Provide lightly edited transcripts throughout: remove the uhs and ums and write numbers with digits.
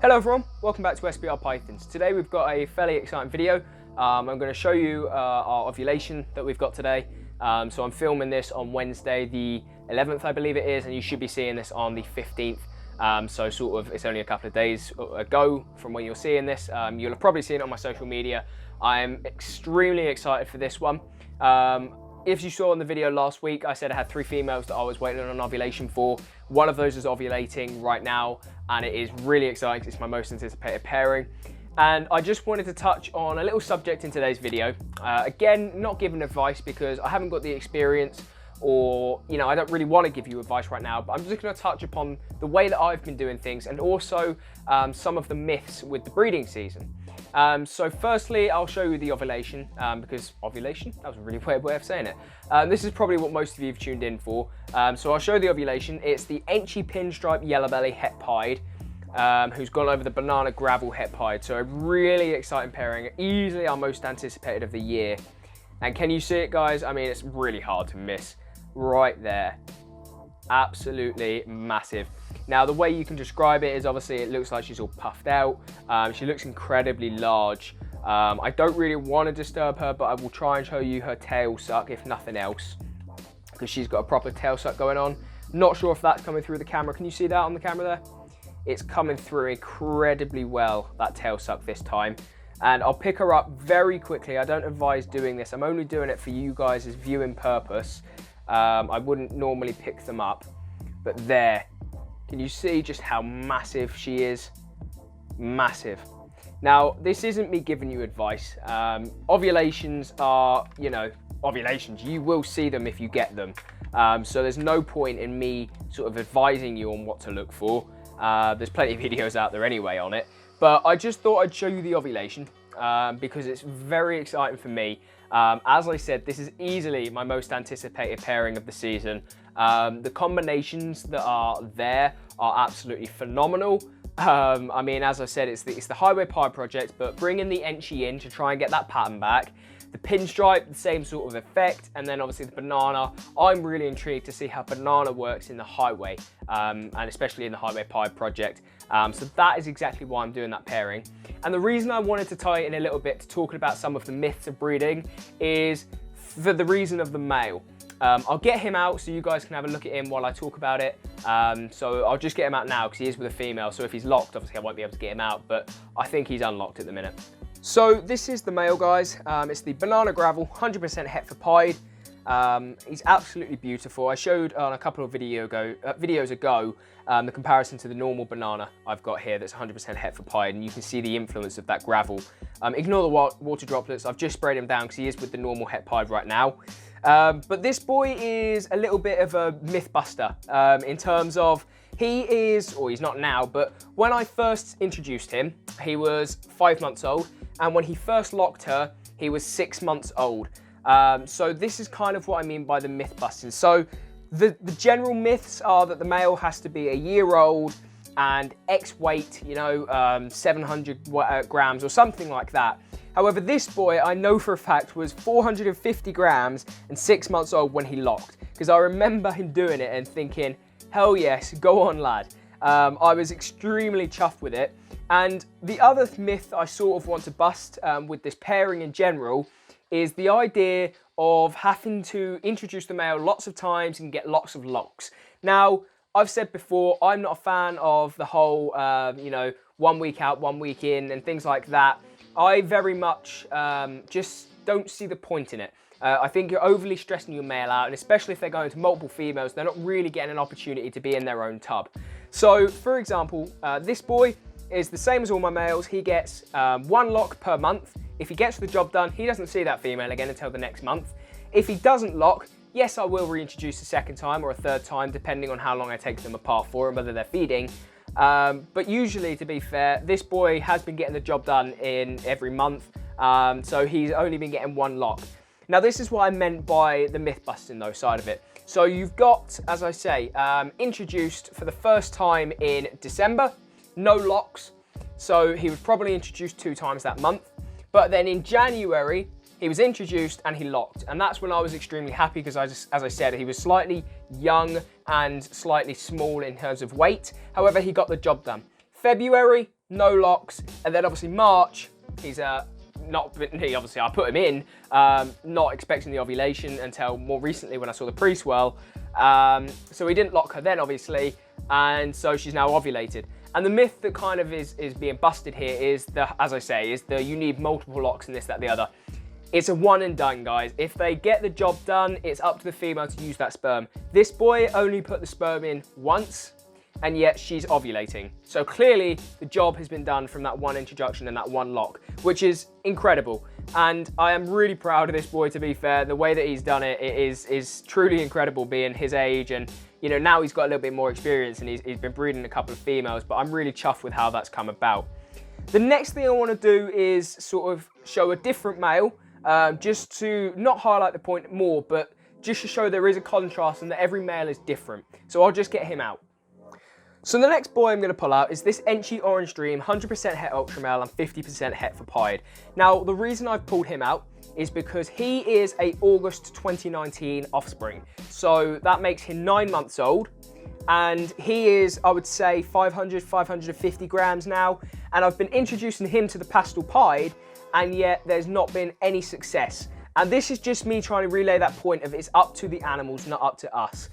Hello everyone, welcome back to SBR Pythons. Today we've got a fairly exciting video. I'm going to show you our ovulation that we've got today. So I'm filming this on Wednesday the 11th I believe it is, and you should be seeing this on the 15th. So sort of it's only a couple of days ago from when you're seeing this. You'll have probably seen it on my social media. I'm extremely excited for this one. If you saw in the video last week, I said I had 3 females that I was waiting on ovulation for. One of those is ovulating right now, and it is really exciting. It's my most anticipated pairing. And I just wanted to touch on a little subject in today's video. Again, not giving advice because I haven't got the experience, or I don't really want to give you advice right now, but I'm just going to touch upon the way that I've been doing things, and also some of the myths with the breeding season. So firstly, I'll show you the ovulation, because ovulation, that was a really weird way of saying it. This is probably what most of you have tuned in for. So I'll show you the ovulation. It's the Enchi Pinstripe Yellowbelly Het Pied, who's gone over the Banana Gravel Het Pied. So a really exciting pairing, easily our most anticipated of the year. And can you see it, guys? I mean, it's really hard to miss. Right there, absolutely massive. Now the way you can describe it is obviously it looks like she's all puffed out. She looks incredibly large. I don't really want to disturb her, but I will try and show you her tail suck if nothing else, because she's got a proper tail suck going on. Not sure if that's coming through the camera. Can you see that on the camera there? It's coming through incredibly well, that tail suck this time. And I'll pick her up very quickly. I don't advise doing this. I'm only doing it for you guys' viewing purpose. I wouldn't normally pick them up, but there. Can you see just how massive she is? Massive. Now, this isn't me giving you advice. Ovulations are, ovulations. You will see them if you get them. So there's no point in me sort of advising you on what to look for. There's plenty of videos out there anyway on it. But I just thought I'd show you the ovulation because it's very exciting for me. As I said, this is easily my most anticipated pairing of the season. The combinations that are there are absolutely phenomenal. I mean, as I said, it's the Highway Pie project, but bringing the Enchi in to try and get that pattern back. The Pinstripe, the same sort of effect, and then obviously the Banana. I'm really intrigued to see how Banana works in the Highway, and especially in the Highway Pie project. So that is exactly why I'm doing that pairing. And the reason I wanted to tie it in a little bit to talking about some of the myths of breeding is for the reason of the male. I'll get him out so you guys can have a look at him while I talk about it. So I'll just get him out now because he is with a female. So if he's locked, obviously I won't be able to get him out, but I think he's unlocked at the minute. So this is the male, guys. It's the Banana Gravel 100% Het Pied. He's absolutely beautiful. I showed on a couple of videos ago the comparison to the normal banana I've got here that's 100% Het Pied, and you can see the influence of that gravel. Ignore the water droplets. I've just sprayed him down because he is with the normal Het Pied right now. But this boy is a little bit of a myth buster in terms of he's not now, but when I first introduced him, he was 5 months old, and when he first locked her, he was 6 months old. So this is kind of what I mean by the myth busting. So the general myths are that the male has to be a year old and X weight, 700 grams or something like that. However, this boy, I know for a fact, was 450 grams and 6 months old when he locked, because I remember him doing it and thinking, hell yes, go on lad. I was extremely chuffed with it. And the other myth I sort of want to bust with this pairing in general is the idea of having to introduce the male lots of times and get lots of locks. Now, I've said before, I'm not a fan of the whole, 1 week out, 1 week in and things like that. I very much just don't see the point in it. I think you're overly stressing your male out, and especially if they're going to multiple females, they're not really getting an opportunity to be in their own tub. So, for example, this boy is the same as all my males. He gets 1 lock per month. If he gets the job done, he doesn't see that female again until the next month. If he doesn't lock, yes, I will reintroduce a second time or a third time, depending on how long I take them apart for and whether they're feeding. But usually, to be fair, this boy has been getting the job done in every month. So he's only been getting 1 lock. Now, this is what I meant by the myth busting though side of it. So you've got, as I say, introduced for the first time in December, no locks. So he was probably introduced 2 times that month. But then in January, he was introduced and he locked. And that's when I was extremely happy because, as I said, he was slightly young and slightly small in terms of weight. However, he got the job done. February, no locks. And then obviously March, he's obviously I put him in, not expecting the ovulation until more recently when I saw the pre-swell. So we didn't lock her then, obviously, and so she's now ovulated. And the myth that kind of is being busted here is as I say, you need multiple locks and this, that, the other. It's a one and done, guys. If they get the job done, it's up to the female to use that sperm. This boy only put the sperm in once, and yet she's ovulating. So clearly the job has been done from that one introduction and that one lock, which is incredible. And I am really proud of this boy, to be fair. The way that he's done it is truly incredible, being his age, and you know, now he's got a little bit more experience and he's been breeding a couple of females, but I'm really chuffed with how that's come about. The next thing I want to do is sort of show a different male, just to not highlight the point more, but just to show there is a contrast and that every male is different. So I'll just get him out. So the next boy I'm going to pull out is this Enchi Orange Dream, 100% het ultra male and 50% het for pied. Now, the reason I've pulled him out is because he is a August 2019 offspring. So that makes him 9 months old, and he is, I would say, 500, 550 grams now. And I've been introducing him to the pastel pied, and yet there's not been any success. And this is just me trying to relay that point of it's up to the animals, not up to us.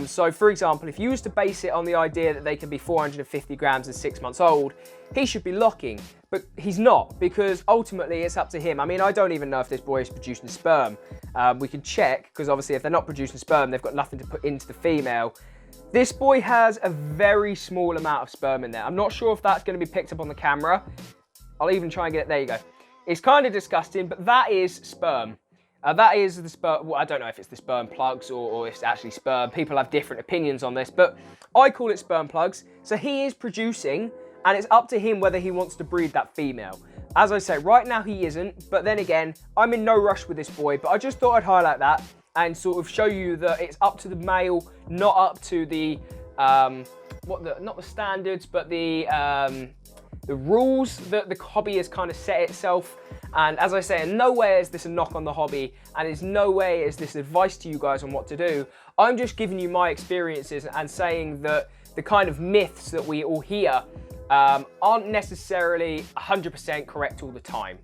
So for example, if you was to base it on the idea that they can be 450 grams and 6 months old, he should be locking, but he's not, because ultimately it's up to him. I mean, I don't even know if this boy is producing sperm. We can check, because obviously if they're not producing sperm, they've got nothing to put into the female. This boy has a very small amount of sperm in there. I'm not sure if that's going to be picked up on the camera. I'll even try and get it. There you go. It's kind of disgusting, but that is sperm. That is the sperm. Well, I don't know if it's the sperm plugs or if it's actually sperm. People have different opinions on this, but I call it sperm plugs. So he is producing, and it's up to him whether he wants to breed that female. As I say, right now he isn't, but then again, I'm in no rush with this boy, but I just thought I'd highlight that and sort of show you that it's up to the male, not up to the, not the standards, but the rules that the hobby has kind of set itself. And as I say, in no way is this a knock on the hobby, and in no way is this advice to you guys on what to do. I'm just giving you my experiences and saying that the kind of myths that we all hear aren't necessarily 100% correct all the time.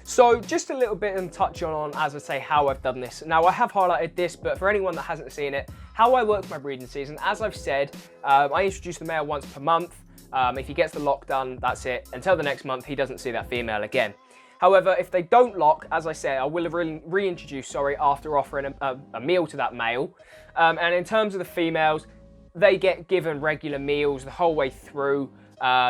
So just a little bit and touch on, as I say, how I've done this. Now, I have highlighted this, but for anyone that hasn't seen it, how I work my breeding season, as I've said, I introduce the male once per month. If he gets the lock done, that's it. Until the next month, he doesn't see that female again. However, if they don't lock, as I say, I will reintroduce, after offering a meal to that male. And in terms of the females, they get given regular meals the whole way through.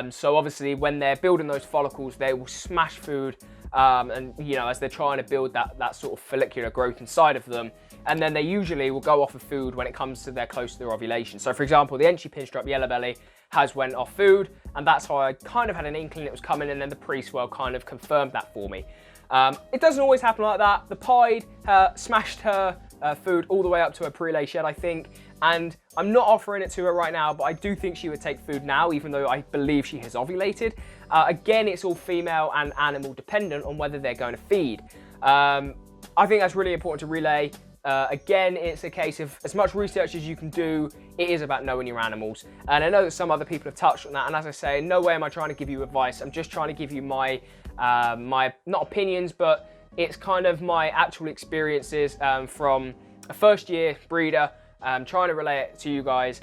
So obviously, when they're building those follicles, they will smash food, and you know, as they're trying to build that sort of follicular growth inside of them. And then they usually will go off of food when it comes to close to their ovulation. So for example, the Enchi Pinstripe Yellowbelly has went off food, and that's how I kind of had an inkling it was coming, and then the pre-swell kind of confirmed that for me. It doesn't always happen like that. The pied smashed her food all the way up to her pre-lay shed, I think, and I'm not offering it to her right now, but I do think she would take food now, even though I believe she has ovulated. Again, it's all female and animal dependent on whether they're going to feed. I think that's really important to relay. Again, it's a case of as much research as you can do. It is about knowing your animals. And I know that some other people have touched on that. And as I say, in no way am I trying to give you advice. I'm just trying to give you my not opinions, but it's kind of my actual experiences from a first year breeder, trying to relay it to you guys.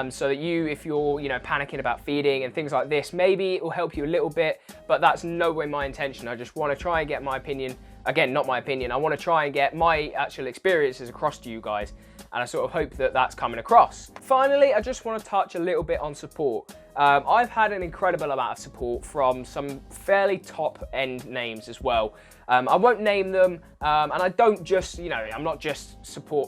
So that if you're, panicking about feeding and things like this, maybe it will help you a little bit, but that's no way my intention. I just want to try and get my opinion. Again, not my opinion. I want to try and get my actual experiences across to you guys, and I sort of hope that that's coming across. Finally, I just want to touch a little bit on support. I've had an incredible amount of support from some fairly top-end names as well. I won't name them, and I don't just, I'm not just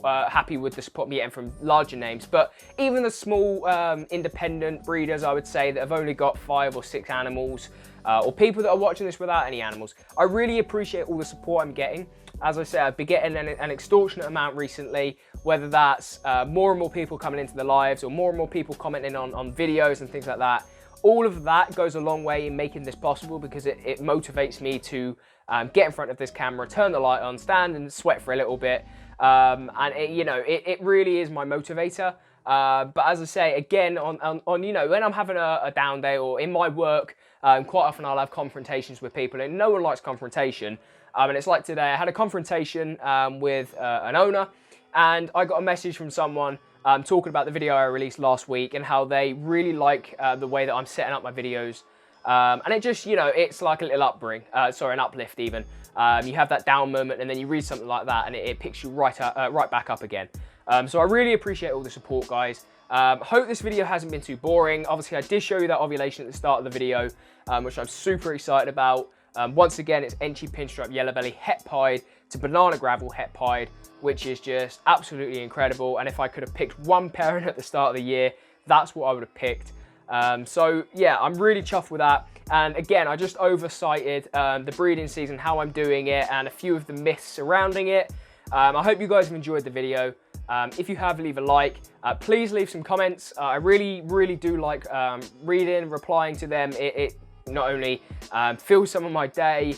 happy with the support I'm getting from larger names, but even the small independent breeders, I would say, that have only got 5 or 6 animals, or people that are watching this without any animals. I really appreciate all the support I'm getting. As I said, I've been getting an extortionate amount recently, whether that's more and more people coming into the lives or more and more people commenting on videos and things like that. All of that goes a long way in making this possible, because it motivates me to get in front of this camera, turn the light on, stand and sweat for a little bit. And it really is my motivator. But as I say, again, on when I'm having a down day or in my work, Quite often I'll have confrontations with people, and no one likes confrontation. And it's like today, I had a confrontation with an owner, and I got a message from someone talking about the video I released last week and how they really like the way that I'm setting up my videos. And it just, you know, it's like a little an uplift even. You have that down moment and then you read something like that and it picks you right back up again. So I really appreciate all the support, guys. Hope this video hasn't been too boring. Obviously, I did show you that ovulation at the start of the video, which I'm super excited about. Once again, it's Enchi Pinstripe Yellowbelly Het Pied to Banana Gravel Het Pied, which is just absolutely incredible. And if I could have picked one parent at the start of the year, that's what I would have picked. So yeah, I'm really chuffed with that. And again, I just oversighted the breeding season, how I'm doing it, and a few of the myths surrounding it. I hope you guys have enjoyed the video. If you have, leave a like. Please leave some comments. I really do like reading, replying to them. It not only fills some of my day,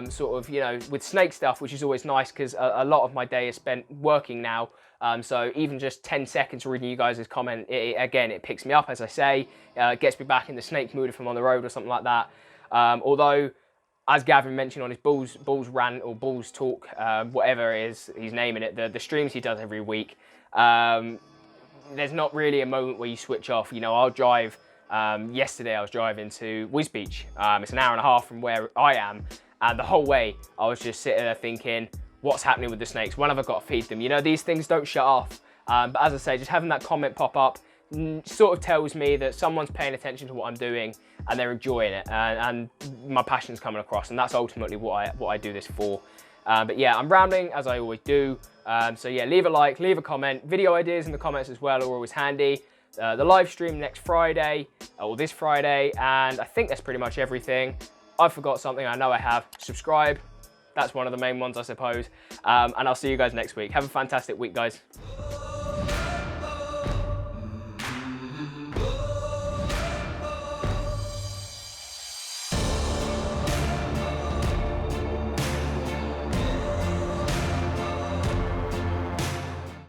sort of, you know, with snake stuff, which is always nice because a lot of my day is spent working now. So even just 10 seconds reading you guys' comment, again, it picks me up, as I say. It gets me back in the snake mood if I'm on the road or something like that. Although, as Gavin mentioned on his Bulls rant or Bulls talk, whatever it is he's naming it, the streams he does every week, there's not really a moment where you switch off. You know, I'll drive, yesterday I was driving to Wiz Beach. It's an hour and a half from where I am, and the whole way I was just sitting there thinking, what's happening with the snakes? When have I got to feed them? You know, these things don't shut off. But as I say, just having that comment pop up sort of tells me that someone's paying attention to what I'm doing and they're enjoying it, and my passion's coming across, and that's ultimately what I do this for. But yeah, I'm rambling as I always do. So yeah, leave a like, leave a comment. Video ideas in the comments as well are always handy. The live stream next Friday, or this Friday, and I think that's pretty much everything. I forgot something, I know I have. Subscribe. That's one of the main ones, I suppose. And I'll see you guys next week. Have a fantastic week, guys.